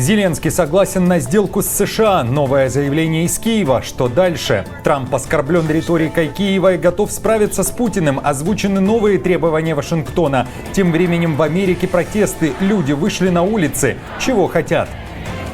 Зеленский согласен на сделку с США. Новое заявление из Киева. Что дальше? Трамп оскорблен риторикой Киева и готов справиться с Путиным. Озвучены новые требования Вашингтона. Тем временем в Америке протесты. Люди вышли на улицы. Чего хотят?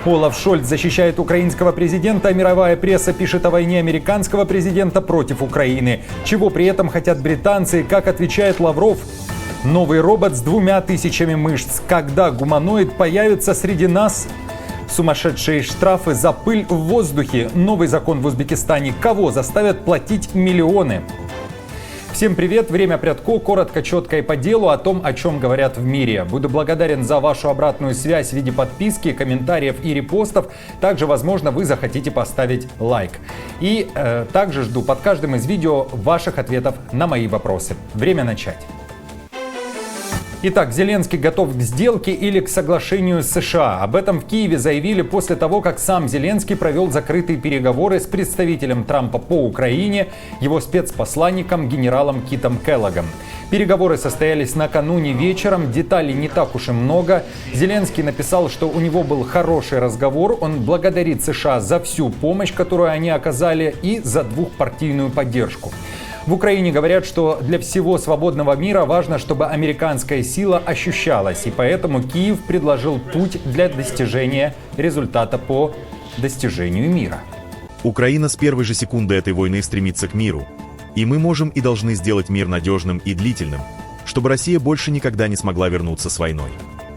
Олаф Шольц защищает украинского президента, а мировая пресса пишет о войне американского президента против Украины. Чего при этом хотят британцы и как отвечает Лавров? Новый робот с 2000 мышц. Когда гуманоид появится среди нас? Сумасшедшие штрафы за пыль в воздухе. Новый закон в Узбекистане. Кого заставят платить миллионы? Всем привет, время Прядко, коротко, четко и по делу о том, о чем говорят в мире. Буду благодарен за вашу обратную связь в виде подписки, комментариев и репостов. Также, возможно, вы захотите поставить лайк. И также жду под каждым из видео ваших ответов на мои вопросы. Время начать. Итак, Зеленский готов к сделке или к соглашению с США. Об этом в Киеве заявили после того, как сам Зеленский провел закрытые переговоры с представителем Трампа по Украине, его спецпосланником генералом Китом Келлогом. Переговоры состоялись накануне вечером, деталей не так уж и много. Зеленский написал, что у него был хороший разговор, он благодарит США за всю помощь, которую они оказали, и за двухпартийную поддержку. В Украине говорят, что для всего свободного мира важно, чтобы американская сила ощущалась, и поэтому Киев предложил путь для достижения результата по достижению мира. Украина с первой же секунды этой войны стремится к миру, и мы можем и должны сделать мир надежным и длительным, чтобы Россия больше никогда не смогла вернуться с войной.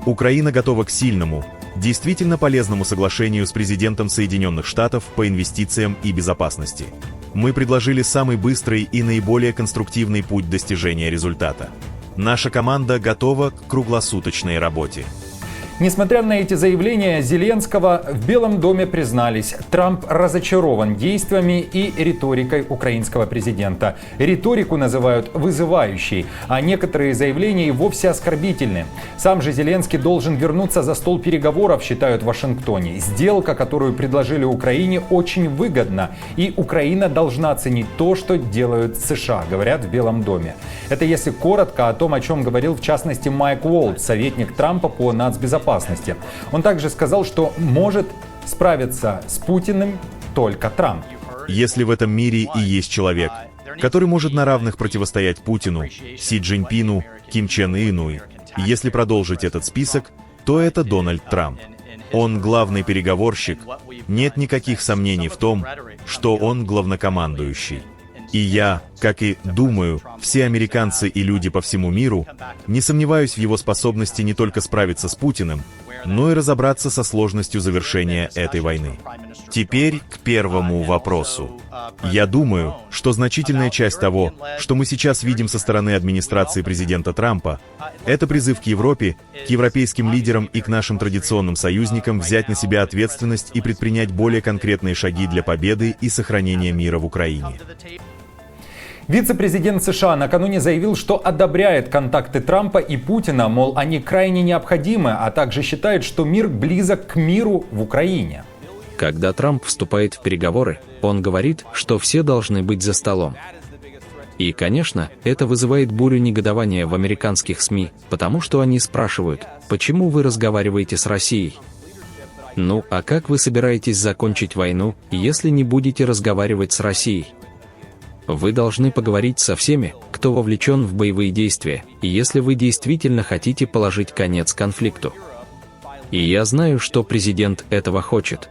Украина готова к сильному, действительно полезному соглашению с президентом Соединенных Штатов по инвестициям и безопасности. Мы предложили самый быстрый и наиболее конструктивный путь достижения результата. Наша команда готова к круглосуточной работе. Несмотря на эти заявления Зеленского, в Белом доме признались, Трамп разочарован действиями и риторикой украинского президента. Риторику называют вызывающей, а некоторые заявления и вовсе оскорбительны. Сам же Зеленский должен вернуться за стол переговоров, считают в Вашингтоне. Сделка, которую предложили Украине, очень выгодна, и Украина должна ценить то, что делают США, говорят в Белом доме. Это если коротко о том, о чем говорил в частности Майк Уолтс, советник Трампа по нацбезопасности. Он также сказал, что может справиться с Путиным только Трамп. Если в этом мире и есть человек, который может на равных противостоять Путину, Си Цзиньпину, Ким Чен Ыну, если продолжить этот список, то это Дональд Трамп. Он главный переговорщик. Нет никаких сомнений в том, что он главнокомандующий. И я, как и, думаю, все американцы и люди по всему миру, не сомневаюсь в его способности не только справиться с Путиным, но и разобраться со сложностью завершения этой войны. Теперь к первому вопросу. Я думаю, что значительная часть того, что мы сейчас видим со стороны администрации президента Трампа, это призыв к Европе, к европейским лидерам и к нашим традиционным союзникам взять на себя ответственность и предпринять более конкретные шаги для победы и сохранения мира в Украине. Вице-президент США накануне заявил, что одобряет контакты Трампа и Путина, мол, они крайне необходимы, а также считает, что мир близок к миру в Украине. Когда Трамп вступает в переговоры, он говорит, что все должны быть за столом. И, конечно, это вызывает бурю негодования в американских СМИ, потому что они спрашивают, почему вы разговариваете с Россией? Ну, а как вы собираетесь закончить войну, если не будете разговаривать с Россией? Вы должны поговорить со всеми, кто вовлечен в боевые действия, если вы действительно хотите положить конец конфликту. И я знаю, что президент этого хочет.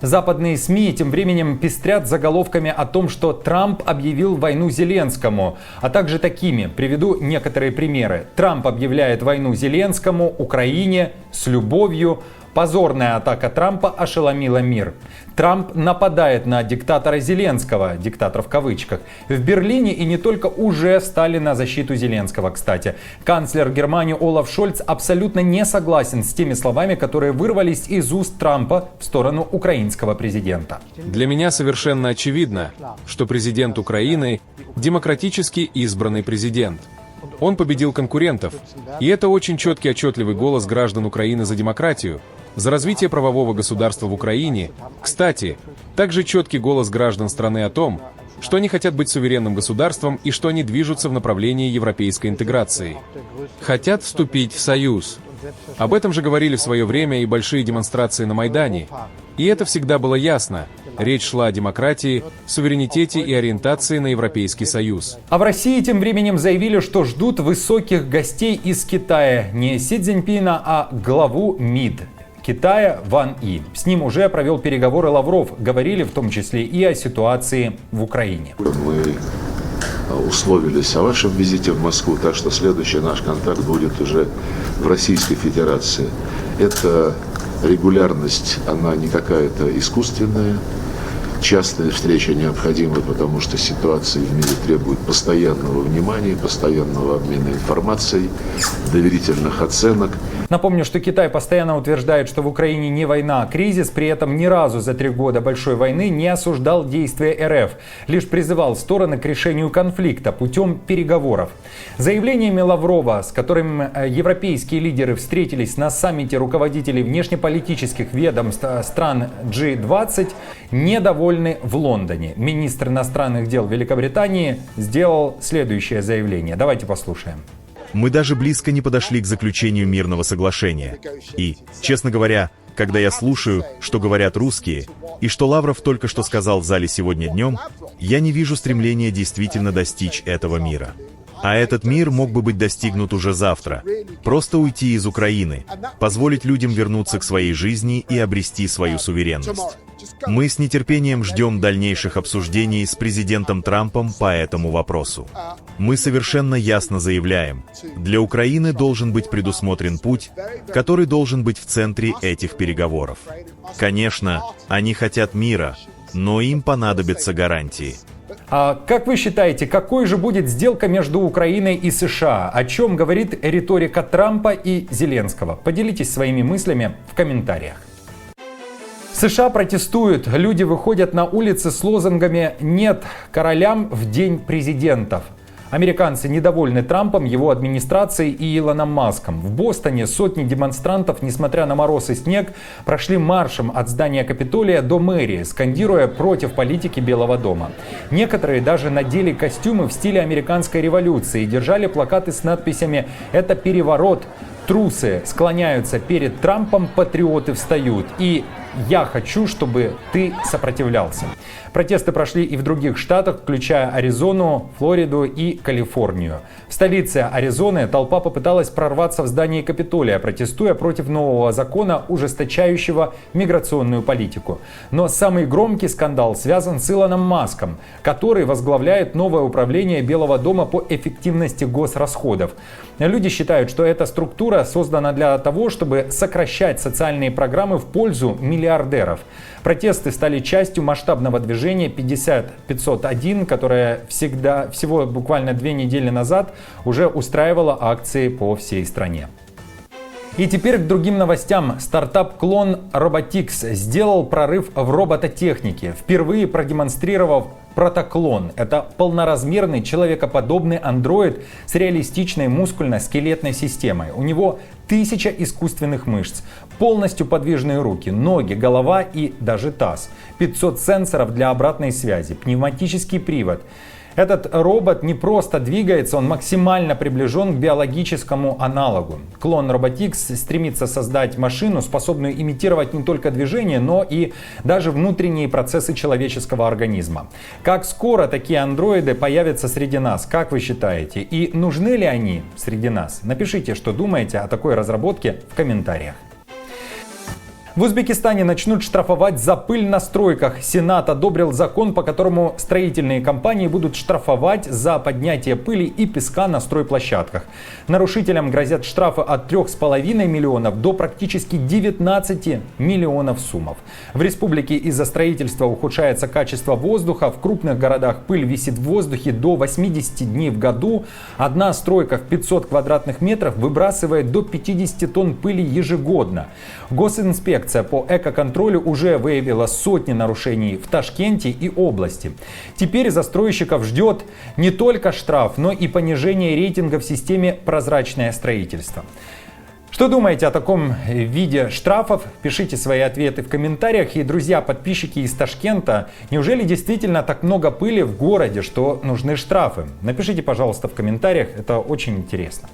Западные СМИ тем временем пестрят заголовками о том, что Трамп объявил войну Зеленскому, а также такими. Приведу некоторые примеры. Трамп объявляет войну Зеленскому, Украине, с любовью. Позорная атака Трампа ошеломила мир. Трамп нападает на диктатора Зеленского, диктатор в кавычках. В Берлине и не только уже встали на защиту Зеленского, кстати. Канцлер Германии Олаф Шольц абсолютно не согласен с теми словами, которые вырвались из уст Трампа в сторону украинского президента. Для меня совершенно очевидно, что президент Украины – демократически избранный президент. Он победил конкурентов, и это очень четкий, отчетливый голос граждан Украины за демократию, за развитие правового государства в Украине. Кстати, также четкий голос граждан страны о том, что они хотят быть суверенным государством и что они движутся в направлении европейской интеграции. Хотят вступить в Союз. Об этом же говорили в свое время и большие демонстрации на Майдане. И это всегда было ясно. Речь шла о демократии, суверенитете и ориентации на Европейский Союз. А в России тем временем заявили, что ждут высоких гостей из Китая. Не Си Цзиньпина, а главу МИД Китая Ван И. С ним уже провел переговоры Лавров. Говорили в том числе и о ситуации в Украине. Мы условились о вашем визите в Москву, так что следующий наш контакт будет уже в Российской Федерации. Эта регулярность, она не какая-то искусственная. Частые встречи необходимы, потому что ситуация в мире требует постоянного внимания, постоянного обмена информацией, доверительных оценок. Напомню, что Китай постоянно утверждает, что в Украине не война, а кризис. При этом ни разу за 3 года большой войны не осуждал действия РФ. Лишь призывал стороны к решению конфликта путем переговоров. Заявлениями Лаврова, с которым европейские лидеры встретились на саммите руководителей внешнеполитических ведомств стран G20, недовольны в Лондоне. Министр иностранных дел Великобритании сделал следующее заявление. Давайте послушаем. Мы даже близко не подошли к заключению мирного соглашения. И, честно говоря, когда я слушаю, что говорят русские, и что Лавров только что сказал в зале сегодня днем, я не вижу стремления действительно достичь этого мира. А этот мир мог бы быть достигнут уже завтра. Просто уйти из Украины, позволить людям вернуться к своей жизни и обрести свою суверенность. Мы с нетерпением ждем дальнейших обсуждений с президентом Трампом по этому вопросу. Мы совершенно ясно заявляем, для Украины должен быть предусмотрен путь, который должен быть в центре этих переговоров. Конечно, они хотят мира, но им понадобятся гарантии. А как вы считаете, какой же будет сделка между Украиной и США? О чем говорит риторика Трампа и Зеленского? Поделитесь своими мыслями в комментариях. США протестуют. Люди выходят на улицы с лозунгами «Нет королям в день президентов». Американцы недовольны Трампом, его администрацией и Илоном Маском. В Бостоне сотни демонстрантов, несмотря на мороз и снег, прошли маршем от здания Капитолия до мэрии, скандируя против политики Белого дома. Некоторые даже надели костюмы в стиле американской революции и держали плакаты с надписями «Это переворот», «Трусы склоняются перед Трампом, патриоты встают» и «Я хочу, чтобы ты сопротивлялся». Протесты прошли и в других штатах, включая Аризону, Флориду и Калифорнию. В столице Аризоны толпа попыталась прорваться в здание Капитолия, протестуя против нового закона, ужесточающего миграционную политику. Но самый громкий скандал связан с Илоном Маском, который возглавляет новое управление Белого дома по эффективности госрасходов. Люди считают, что эта структура создана для того, чтобы сокращать социальные программы в пользу миллиардеров. Протесты стали частью масштабного движения 50-501, которое всего буквально 2 недели назад уже устраивало акции по всей стране. И теперь к другим новостям. Стартап-клон Robotics сделал прорыв в робототехнике, впервые продемонстрировав протоклон. Это полноразмерный человекоподобный андроид с реалистичной мускульно-скелетной системой. У него 1000 искусственных мышц, полностью подвижные руки, ноги, голова и даже таз, 500 сенсоров для обратной связи, пневматический привод. Этот робот не просто двигается, он максимально приближен к биологическому аналогу. Клон Robotics стремится создать машину, способную имитировать не только движение, но и даже внутренние процессы человеческого организма. Как скоро такие андроиды появятся среди нас, как вы считаете? И нужны ли они среди нас? Напишите, что думаете о такой разработке в комментариях. В Узбекистане начнут штрафовать за пыль на стройках. Сенат одобрил закон, по которому строительные компании будут штрафовать за поднятие пыли и песка на стройплощадках. Нарушителям грозят штрафы от 3,5 миллионов до практически 19 миллионов сумов. В республике из-за строительства ухудшается качество воздуха. В крупных городах пыль висит в воздухе до 80 дней в году. Одна стройка в 500 квадратных метров выбрасывает до 50 тонн пыли ежегодно. Госинспекция по экоконтролю уже выявила сотни нарушений в Ташкенте и области. Теперь застройщиков ждет не только штраф, но и понижение рейтинга в системе «Прозрачное строительство». Что думаете о таком виде штрафов? Пишите свои ответы в комментариях. И, друзья, подписчики из Ташкента, неужели действительно так много пыли в городе, что нужны штрафы? Напишите, пожалуйста, в комментариях, это очень интересно.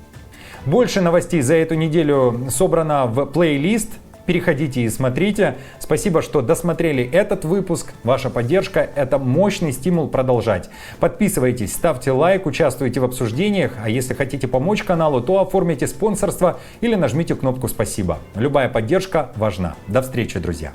Больше новостей за эту неделю собрано в плейлист. Переходите и смотрите. Спасибо, что досмотрели этот выпуск. Ваша поддержка – это мощный стимул продолжать. Подписывайтесь, ставьте лайк, участвуйте в обсуждениях. А если хотите помочь каналу, то оформите спонсорство или нажмите кнопку «Спасибо». Любая поддержка важна. До встречи, друзья!